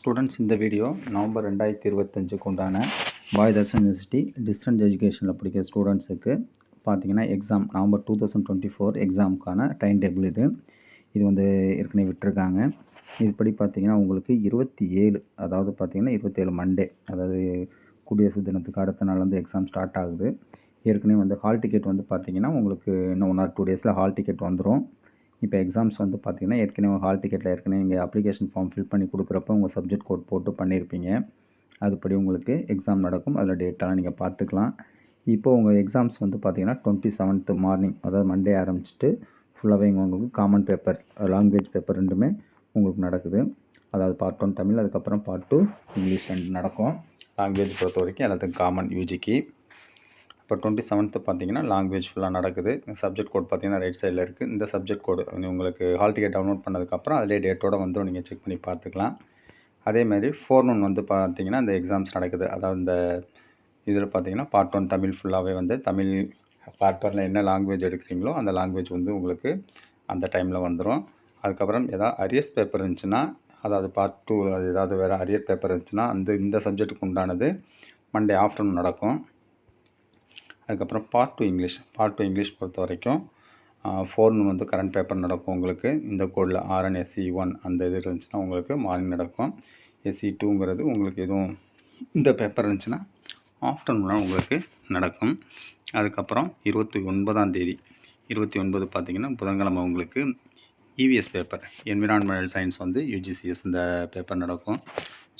Students, இந்த video November 2025க்கு உண்டான Bharathidasan university distance எஜுகேஷனில் படிக்கிற ஸ்டூடெண்ட்ஸுக்கு பார்த்தீங்கன்னா எக்ஸாம் நவம்பர் 2024 எக்ஸாமுக்கான டைம் டேபிள் இது வந்து ஏற்கனவே விட்டுருக்காங்க. இதுபடி பார்த்தீங்கன்னா உங்களுக்கு 27, அதாவது பார்த்தீங்கன்னா 27 மண்டே, அதாவது குடியரசு தினத்துக்கு அடுத்த நாள் வந்து எக்ஸாம் ஸ்டார்ட் ஆகுது. ஏற்கனவே வந்து ஹால் டிக்கெட் வந்து பார்த்தீங்கன்னா உங்களுக்கு இன்னும் 1 or 2 டேஸில் ஹால் டிக்கெட் வந்துடும். இப்போ எக்ஸாம்ஸ் வந்து பார்த்தீங்கன்னா ஏற்கனவே ஹால் டிக்கெட்டில் ஏற்கனவே நீங்கள் அப்ளிகேஷன் ஃபார்ம் ஃபில் பண்ணி கொடுக்குறப்ப உங்கள் சப்ஜெக்ட் கோட் போட்டு பண்ணியிருப்பீங்க. அதுபடி உங்களுக்கு எக்ஸாம் நடக்கும். அதில் டேட்டெல்லாம் நீங்கள் பார்த்துக்கலாம். இப்போ உங்கள் எக்ஸாம்ஸ் வந்து பார்த்தீங்கன்னா 27th மார்னிங், அதாவது மண்டே ஆரம்பிச்சுட்டு ஃபுல்லாகவே உங்களுக்கு காமன் பேப்பர், லாங்குவேஜ் பேப்பர் ரெண்டுமே உங்களுக்கு நடக்குது. அதாவது பார்ட் 1 தமிழ், அதுக்கப்புறம் பார்ட் 2 இங்கிலீஷ் ரெண்டு நடக்கும். லாங்குவேஜ் பொறுத்த வரைக்கும் எல்லாத்துக்கும் காமன் யூஜிக்கு. இப்போ 27th பார்த்தீங்கன்னா லாங்குவேஜ் ஃபுல்லாக நடக்குது. சப்ஜெக்ட் கோட் பார்த்தீங்கன்னா ரைட் சைடில் இருக்குது. இந்த சப்ஜெக்ட் கோடு உங்களுக்கு ஹால் டிக்கெட் டவுன்லோட் பண்ணதுக்கப்புறம் அதிலே டேட்டோடு வந்து நீங்கள் செக் பண்ணி பார்த்துக்கலாம். அதேமாதிரி ஃபோர்நூன் வந்து பார்த்தீங்கன்னா இந்த எக்ஸாம்ஸ் நடக்குது. அதாவது இந்த இதில் பார்த்தீங்கன்னா பார்ட் 1 தமிழ் ஃபுல்லாகவே வந்து தமிழ் பார்ட் 1ல் என்ன லாங்குவேஜ் எடுக்கிறீங்களோ அந்த லாங்குவேஜ் வந்து உங்களுக்கு அந்த டைமில் வந்துடும். அதுக்கப்புறம் ஏதாவது அரியர்ஸ் பேப்பர் இருந்துச்சுன்னா, அதாவது பார்ட் 2 ஏதாவது வேறு அரியர் பேப்பர் இருந்துச்சுன்னா இந்த சப்ஜெக்ட்டுக்கு உண்டானது மண்டே ஆஃப்டர்நூன் நடக்கும். அதுக்கப்புறம் பார்ட் 2 இங்கிலீஷ் பொறுத்த வரைக்கும் ஃபோர்நூன் வந்து கரண்ட் பேப்பர் நடக்கும். உங்களுக்கு இந்த கோடில் RN SE1 அந்த இது இருந்துச்சுன்னா உங்களுக்கு மார்னிங் நடக்கும். SE2ங்கிறது உங்களுக்கு எதுவும் இந்த பேப்பர் இருந்துச்சுன்னா ஆஃப்டர்நூனாக உங்களுக்கு நடக்கும். அதுக்கப்புறம் 29 பார்த்திங்கன்னா புதன்கிழமை உங்களுக்கு EVS பேப்பர், என்விரான்மெண்டல் சயின்ஸ் வந்து UGCS இந்த பேப்பர் நடக்கும்.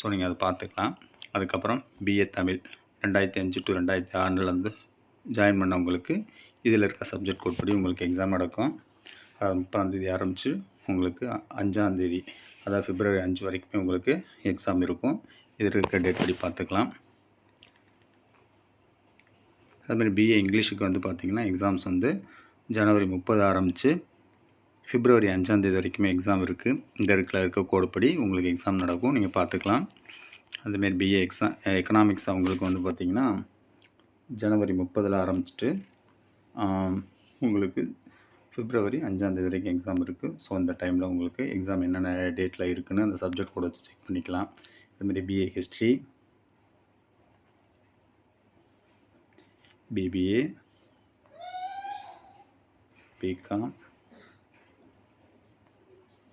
ஸோ நீங்கள் அதை பார்த்துக்கலாம். அதுக்கப்புறம் BA தமிழ் 2005 to 2006 வந்து ஜாயின் பண்ணவங்களுக்கு இதில் இருக்க சப்ஜெக்ட் கோட் படி உங்களுக்கு எக்ஸாம் நடக்கும். 30ஆம் ஆரம்பித்து உங்களுக்கு 5ஆம், அதாவது February 5 வரைக்குமே உங்களுக்கு எக்ஸாம் இருக்கும். இதில் இருக்க டேட் படி பார்த்துக்கலாம். அதுமாதிரி BA இங்கிலீஷுக்கு வந்து பார்த்திங்கன்னா எக்ஸாம்ஸ் வந்து January 30 ஆரம்பித்து February 5 வரைக்குமே எக்ஸாம் இருக்குது. இந்த இருக்க கோடு படி உங்களுக்கு எக்ஸாம் நடக்கும். நீங்கள் பார்த்துக்கலாம். அதுமாரி BA எக்கனாமிக்ஸ் அவங்களுக்கு வந்து பார்த்திங்கன்னா January 30 ஆரம்பிச்சுட்டு உங்களுக்கு February 5 வரைக்கும் எக்ஸாம் இருக்குது. ஸோ அந்த டைமில் உங்களுக்கு எக்ஸாம் என்னென்ன டேட்டில் இருக்குதுன்னு அந்த சப்ஜெக்ட் கூட வச்சு செக் பண்ணிக்கலாம். அதுமாதிரி BA history, BBA,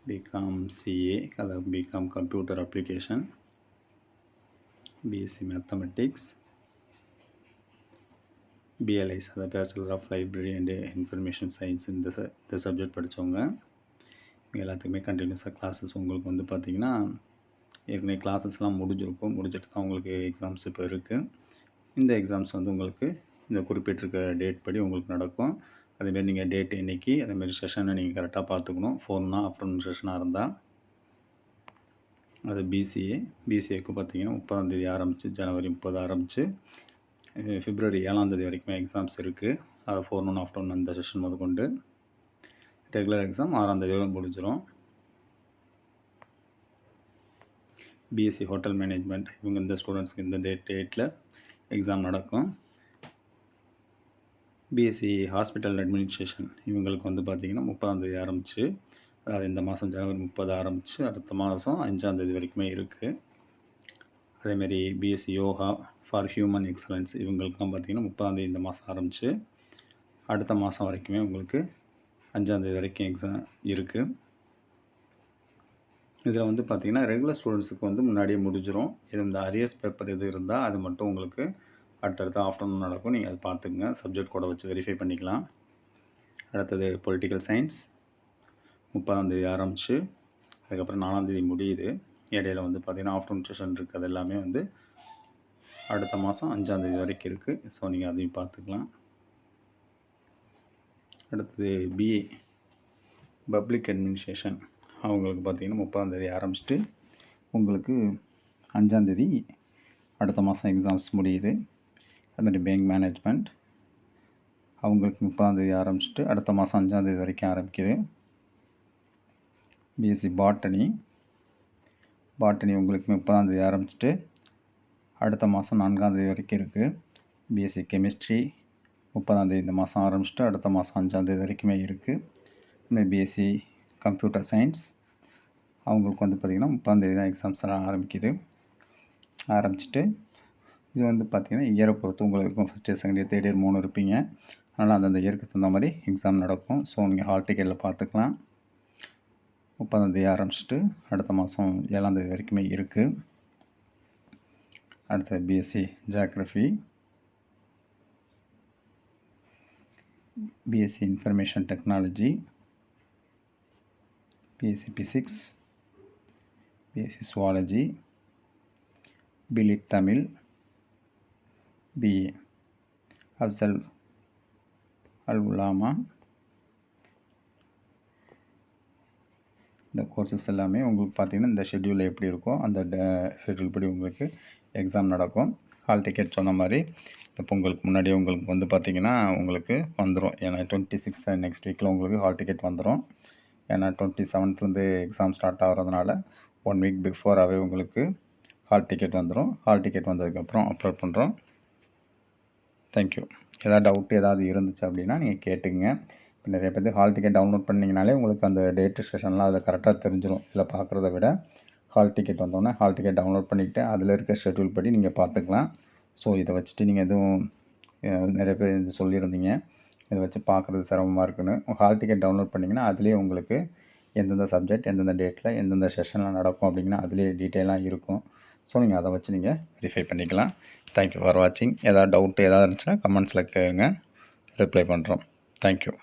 BCom CA, அதாவது BCom computer application, BSc mathematics, BLIS, அதாவது bachelor of library and information science, இந்த சப்ஜெக்ட் படித்தவங்க எல்லாத்துக்குமே கண்டினியூஸாக கிளாஸஸ் உங்களுக்கு வந்து பார்த்திங்கன்னா ஏற்கனவே கிளாஸஸ்லாம் முடிஞ்சிட்டு தான் உங்களுக்கு எக்ஸாம்ஸ் இப்போ இருக்குது. இந்த எக்ஸாம்ஸ் வந்து உங்களுக்கு இந்த குறிப்பிட்டிருக்க டேட் படி உங்களுக்கு நடக்கும். அதேமாரி நீங்கள் டேட் என்றைக்கு, அதேமாரி செஷனை நீங்கள் கரெக்டாக பார்த்துக்கணும். ஃபோன்னா ஆஃப்டர்நூன் செஷனாக இருந்தால் அது BCAக்கு பார்த்திங்கன்னா 30ஆம் ஆரம்பித்து January 30 ஆரம்பித்து February 7 வரைக்குமே எக்ஸாம்ஸ் இருக்குது. அது ஃபோர்நூன் ஆஃப்டர்நூன் அந்த செஷன் முதற்கொண்டு. ரெகுலர் எக்ஸாம் 6ஆம் முடிஞ்சிடும். BSc ஹோட்டல் மேனேஜ்மெண்ட் இவங்க இந்த ஸ்டூடெண்ட்ஸ்க்கு இந்த டேட்டில் எக்ஸாம் நடக்கும். BSc ஹாஸ்பிட்டல் அட்மினிஸ்ட்ரேஷன் இவங்களுக்கு வந்து பார்த்திங்கன்னா 30ஆம் ஆரம்பித்து, அதாவது இந்த மாதம் January 30 ஆரம்பித்து அடுத்த மாதம் 5ஆம் வரைக்குமே இருக்குது. அதேமாரி BSc yoga for human excellence இவங்களுக்குலாம் பார்த்திங்கன்னா 30ஆம் இந்த மாதம் ஆரம்பித்து அடுத்த மாதம் வரைக்குமே உங்களுக்கு 5ஆம் வரைக்கும் எக்ஸாம் இருக்குது. இதில் வந்து பார்த்திங்கன்னா ரெகுலர் ஸ்டூடெண்ட்ஸுக்கு வந்து முன்னாடியே முடிஞ்சிடும். இந்த அரியர்ஸ் பேப்பர் எது இருந்தால் அது மட்டும் உங்களுக்கு அடுத்தடுத்து ஆஃப்டர்நூன் நடக்கும். நீங்கள் அதை பார்த்துக்குங்க. சப்ஜெக்ட் கோடை வச்சு வெரிஃபை பண்ணிக்கலாம். அடுத்தது பொலிட்டிக்கல் சயின்ஸ் 30ஆம் ஆரம்பித்து அதுக்கப்புறம் 4ஆம் முடியுது. இடையில வந்து பார்த்திங்கன்னா ஆஃப்டர்நூன் செஷன் இருக்குது. அது எல்லாமே வந்து அடுத்த மாதம் 5ஆம் வரைக்கும் இருக்குது. ஸோ நீங்கள் அதையும் பார்த்துக்கலாம். அடுத்தது BA பப்ளிக் அட்மினிஸ்ட்ரேஷன் அவங்களுக்கு பார்த்திங்கன்னா 30ஆம் ஆரம்பிச்சுட்டு உங்களுக்கு 5ஆம் அடுத்த மாதம் எக்ஸாம்ஸ் முடியுது. அதுமாதிரி பேங்க் மேனேஜ்மெண்ட் அவங்களுக்கு 30ஆம் ஆரம்பிச்சுட்டு அடுத்த மாதம் 5ஆம் வரைக்கும் ஆரம்பிக்குது. BSc பாட்டனி உங்களுக்கு 30ஆம் ஆரம்பிச்சுட்டு அடுத்த மாதம் 4ஆம் வரைக்கும் இருக்குது. BSc கெமிஸ்ட்ரி 30ஆம் இந்த மாதம் ஆரம்பிச்சுட்டு அடுத்த மாதம் 5ஆம் வரைக்குமே இருக்குது. BSc கம்ப்யூட்டர் சயின்ஸ் அவங்களுக்கு வந்து பார்த்திங்கன்னா 30 தான் எக்ஸாம்ஸ் எல்லாம் ஆரம்பிச்சுட்டு இது வந்து பார்த்திங்கன்னா இயரை பொறுத்து உங்களுக்கு இருக்கும். First year, second year, third year 3 இருப்பீங்க. அதனால் அந்தந்த இயருக்கு தகுந்த மாதிரி எக்ஸாம் நடக்கும். ஸோ நீங்கள் ஹால் டிக்கெட்டில் பார்த்துக்கலாம். 30 ஆரம்பிச்சுட்டு அடுத்த மாதம் 7 வரைக்குமே இருக்குது. அடுத்த BSc geography, BSc information technology, BSc physics, BSc zoology, BLitt Tamil, BA அஃசல் அல் உலாமா. இந்த கோர்சஸ் எல்லாமே உங்களுக்கு பார்த்திங்கன்னா இந்த ஷெட்யூலில் எப்படி இருக்கோ அந்த ஷெட்யூல் படி உங்களுக்கு எக்ஸாம் நடக்கும். ஹால் டிக்கெட் சொன்ன மாதிரி இந்த பொங்கலுக்கு முன்னாடியே உங்களுக்கு வந்து பார்த்திங்கன்னா உங்களுக்கு வந்துடும். ஏன்னா 26 நெக்ஸ்ட் வீக்கில் உங்களுக்கு ஹால் டிக்கெட் வந்துடும். ஏன்னா 27 எக்ஸாம் ஸ்டார்ட் ஆகிறதுனால 1 வீக் பிஃபோராகவே உங்களுக்கு ஹால் டிக்கெட் வந்துடும். ஹால் டிக்கெட் வந்ததுக்கப்புறம் அப்லோட் பண்ணுறோம். தேங்க்யூ. ஏதாவது டவுட் ஏதாவது இருந்துச்சு அப்படின்னா நீங்கள் கேட்டுங்க. இப்போ நிறைய பேர் ஹால் டிக்கெட் டவுன்லோட் பண்ணிங்கனாலே உங்களுக்கு அந்த டேட் செஷன்லாம் அதில் கரெக்டாக தெரிஞ்சிடும். இதில் பார்க்குறத விட ஹால் டிக்கெட் வந்தோடனே ஹால் டிக்கெட் டவுன்லோட் பண்ணிக்கிட்டு அதில் இருக்க ஷெட்யூல் படி நீங்கள் பார்த்துக்கலாம். ஸோ இதை வச்சுட்டு நீங்கள் எதுவும் நிறைய பேர் இது சொல்லியிருந்தீங்க, இதை வச்சு பார்க்குறது சிரமமாக இருக்குன்னு. ஹால் டிக்கெட் டவுன்லோட் பண்ணிங்கன்னா அதுலேயே உங்களுக்கு எந்தெந்த சப்ஜெக்ட் எந்தெந்த டேட்டில் எந்தெந்த செஷன்லாம் நடக்கும் அப்படிங்கன்னா அதுலேயே டீட்டெயிலாக இருக்கும். ஸோ நீங்கள் அதை வச்சு நீங்கள் வெரிஃபை பண்ணிக்கலாம். தேங்க்யூ ஃபார் வாட்சிங். ஏதாவது டவுட்டு ஏதாவது இருந்துச்சுன்னா கமெண்ட்ஸில் கேளுங்க, ரிப்ளை பண்ணுறோம். தேங்க்யூ.